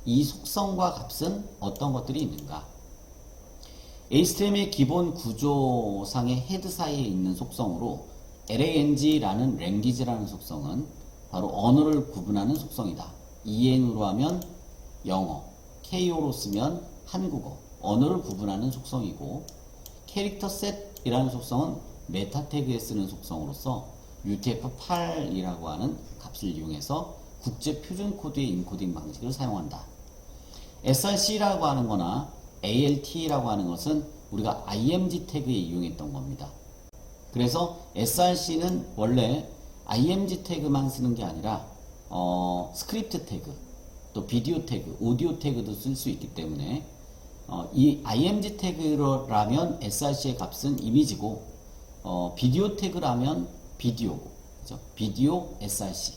이 속성과 값은 어떤 것들이 있는가? HTML의 기본 구조상의 헤드 사이에 있는 속성으로 lang라는 랭귀지라는 속성은 바로 언어를 구분하는 속성이다. en으로 하면 영어, ko로 쓰면 한국어, 언어를 구분하는 속성이고, 캐릭터 셋이라는 속성은 메타 태그에 쓰는 속성으로서 UTF-8이라고 하는 값을 이용해서 국제 표준 코드의 인코딩 방식을 사용한다. src라고 하는 거나 alt라고 하는 것은 우리가 img 태그에 이용했던 겁니다. 그래서 src는 원래 img 태그만 쓰는 게 아니라 스크립트 태그, 또 비디오 태그, 오디오 태그도 쓸 수 있기 때문에 이 img 태그라면 src의 값은 이미지고 비디오 태그라면 비디오고, 그죠? 비디오 src,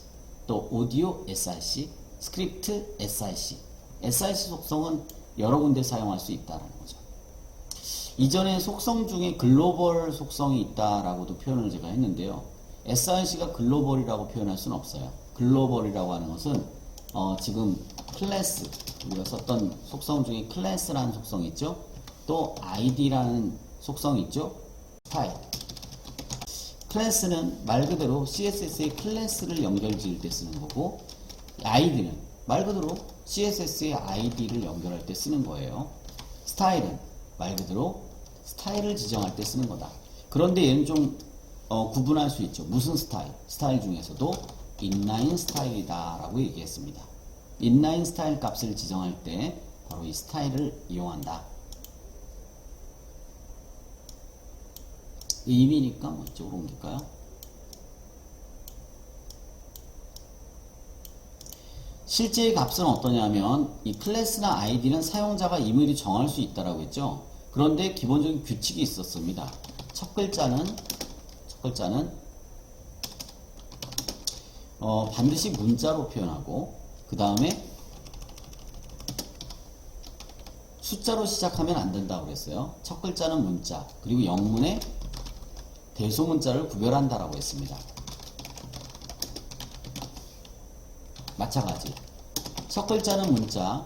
또 오디오 src, 스크립트 src, src 속성은 여러 군데 사용할 수 있다는 거죠. 이전에 속성 중에 글로벌 속성이 있다라고도 표현을 제가 했는데요. src가 글로벌이라고 표현할 수는 없어요. 글로벌이라고 하는 것은 지금 클래스, 우리가 썼던 속성 중에 클래스라는 속성이 있죠. 또 id라는 속성이 있죠. 스타일. 클래스는 말 그대로 CSS의 클래스를 연결 지을 때 쓰는 거고, id는 말 그대로 CSS의 id를 연결할 때 쓰는 거예요. 스타일은 말 그대로 스타일을 지정할 때 쓰는 거다. 그런데 얘는 좀 구분할 수 있죠. 무슨 스타일? 스타일 중에서도 inline 스타일이다 라고 얘기했습니다. inline 스타일 값을 지정할 때 바로 이 스타일을 이용한다. 의미니까 뭐 이쪽으로 옮길까요? 실제의 값은 어떠냐면 이 클래스나 id는 사용자가 임의로 정할 수 있다라고 했죠. 그런데 기본적인 규칙이 있었습니다. 첫 글자는 반드시 문자로 표현하고, 그 다음에 숫자로 시작하면 안 된다고 그랬어요. 첫 글자는 문자, 그리고 영문의 대소문자를 구별한다라고 했습니다. 마찬가지. 첫 글자는 문자,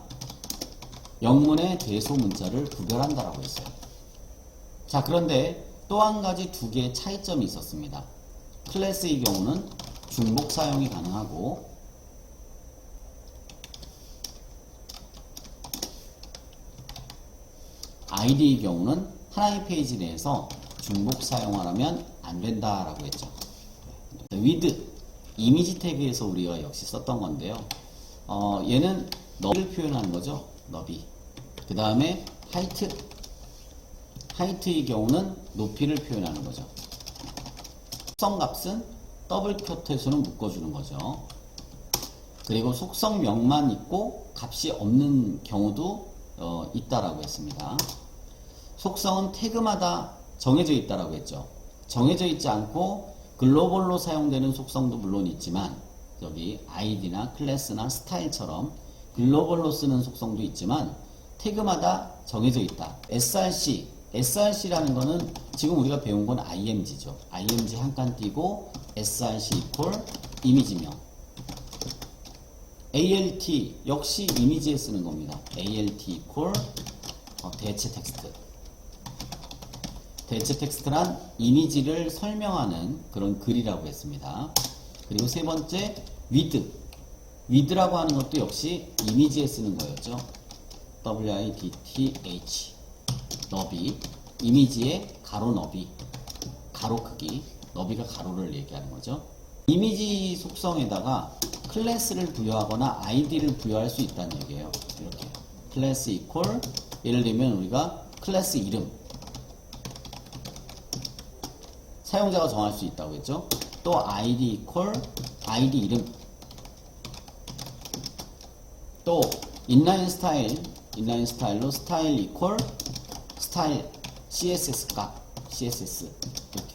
영문의 대소문자를 구별한다라고 했어요. 자, 그런데 또 한 가지 두 개의 차이점이 있었습니다. 클래스의 경우는 중복 사용이 가능하고, id의 경우는 하나의 페이지 내에서 중복 사용하면 안 된다라고 했죠. with, 이미지 태그에서 우리가 역시 썼던 건데요. 얘는 너비를 표현하는 거죠. 너비. 그 다음에 하이트의 경우는 높이를 표현하는 거죠. 속성 값은 더블 쿼트에서는 묶어주는 거죠. 그리고 속성명만 있고 값이 없는 경우도 있다라고 했습니다. 속성은 태그마다 정해져 있다라고 했죠. 정해져 있지 않고 글로벌로 사용되는 속성도 물론 있지만, 여기 id나 클래스나 스타일처럼 글로벌로 쓰는 속성도 있지만 태그마다 정해져 있다. src라는 거는 지금 우리가 배운 건 img죠. img 한 칸 띄고 src equal 이미지명. alt 역시 이미지에 쓰는 겁니다. alt equal 대체 텍스트. 대체 텍스트란 이미지를 설명하는 그런 글이라고 했습니다. 그리고 세 번째 width라고 하는 것도 역시 이미지에 쓰는 거였죠. width 너비, 이미지의 가로 너비, 가로 크기, 너비가 가로를 얘기하는 거죠. 이미지 속성에다가 클래스를 부여하거나 id를 부여할 수 있다는 얘기예요. 이렇게 클래스 equal, 예를 들면 우리가 클래스 이름, 사용자가 정할 수 있다고 했죠. 또 id equal id 이름, 또 inline 스타일로 스타일 equal 스타일 css 값, css. 이렇게.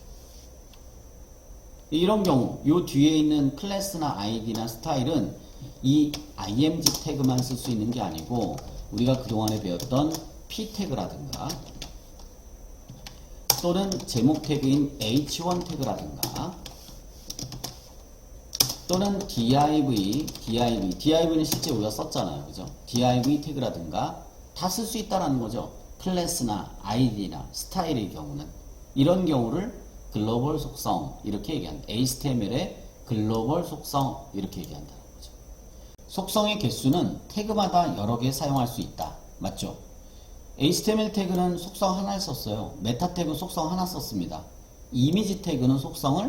이런 경우 요 뒤에 있는 클래스나 id나 스타일은 이 img 태그만 쓸 수 있는 게 아니고, 우리가 그동안에 배웠던 p 태그라든가 또는 제목 태그인 h1 태그라든가 또는 div는 실제 우리가 썼잖아요. 그죠? div 태그라든가 다 쓸 수 있다라는 거죠. 클래스나 id나 스타일의 경우는. 이런 경우를 글로벌 속성 이렇게 얘기한다. HTML의 글로벌 속성 이렇게 얘기한다는 거죠. 속성의 개수는 태그마다 여러 개 사용할 수 있다. 맞죠? HTML 태그는 속성 하나를 썼어요. 메타 태그 속성 하나 썼습니다. 이미지 태그는 속성을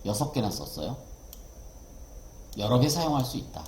6개나 썼어요. 여러 개 사용할 수 있다.